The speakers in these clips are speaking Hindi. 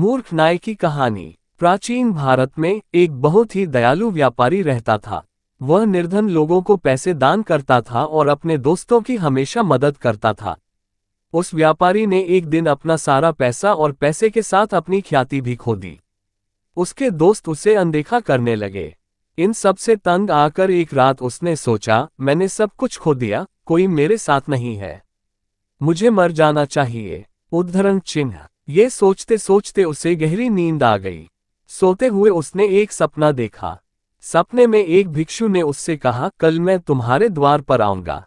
मूर्ख नाई की कहानी। प्राचीन भारत में एक बहुत ही दयालु व्यापारी रहता था। वह निर्धन लोगों को पैसे दान करता था और अपने दोस्तों की हमेशा मदद करता था। उस व्यापारी ने एक दिन अपना सारा पैसा और पैसे के साथ अपनी ख्याति भी खो दी। उसके दोस्त उसे अनदेखा करने लगे। इन सब से तंग आकर एक रात उसने सोचा, मैंने सब कुछ खो दिया, कोई मेरे साथ नहीं है, मुझे मर जाना चाहिए। उद्धरण चिन्ह। ये सोचते सोचते उसे गहरी नींद आ गई। सोते हुए उसने एक सपना देखा। सपने में एक भिक्षु ने उससे कहा, कल मैं तुम्हारे द्वार पर आऊंगा।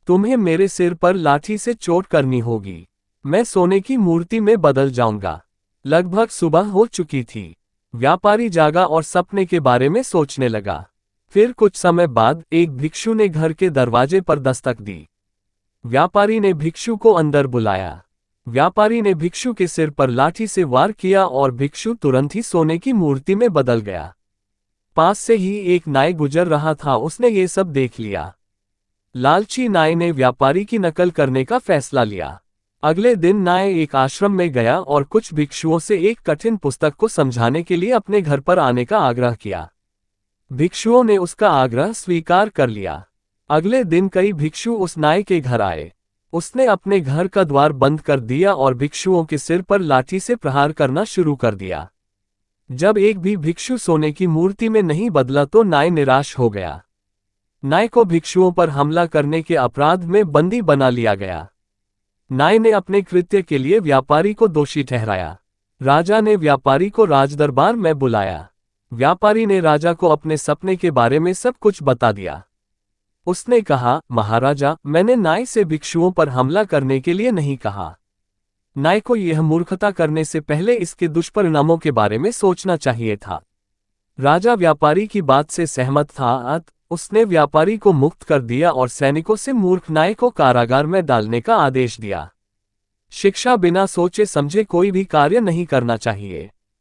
तुम्हें मेरे सिर पर लाठी से चोट करनी होगी। मैं सोने की मूर्ति में बदल जाऊंगा। लगभग सुबह हो चुकी थी। व्यापारी जागा और सपने के बारे में सोचने लगा। फिर कुछ समय बाद एक भिक्षु ने घर के दरवाजे पर दस्तक दी। व्यापारी ने भिक्षु को अंदर बुलाया। व्यापारी ने भिक्षु के सिर पर लाठी से वार किया और भिक्षु तुरंत ही सोने की मूर्ति में बदल गया। पास से ही एक नाई गुजर रहा था, उसने ये सब देख लिया। लालची नाई ने व्यापारी की नकल करने का फैसला लिया। अगले दिन नाई एक आश्रम में गया और कुछ भिक्षुओं से एक कठिन पुस्तक को समझाने के लिए अपने घर पर आने का आग्रह किया। भिक्षुओं ने उसका आग्रह स्वीकार कर लिया। अगले दिन कई भिक्षु उस नाई के घर आए। उसने अपने घर का द्वार बंद कर दिया और भिक्षुओं के सिर पर लाठी से प्रहार करना शुरू कर दिया। जब एक भी भिक्षु सोने की मूर्ति में नहीं बदला तो नाई निराश हो गया। नाई को भिक्षुओं पर हमला करने के अपराध में बंदी बना लिया गया। नाई ने अपने कृत्य के लिए व्यापारी को दोषी ठहराया। राजा ने व्यापारी को राजदरबार में बुलाया। व्यापारी ने राजा को अपने सपने के बारे में सब कुछ बता दिया। उसने कहा, महाराजा, मैंने नाई से भिक्षुओं पर हमला करने के लिए नहीं कहा। नाई को यह मूर्खता करने से पहले इसके दुष्परिणामों के बारे में सोचना चाहिए था। राजा व्यापारी की बात से सहमत था। उसने व्यापारी को मुक्त कर दिया और सैनिकों से मूर्ख नाई को कारागार में डालने का आदेश दिया। शिक्षा बिना सोचे समझे कोई भी कार्य नहीं करना चाहिए।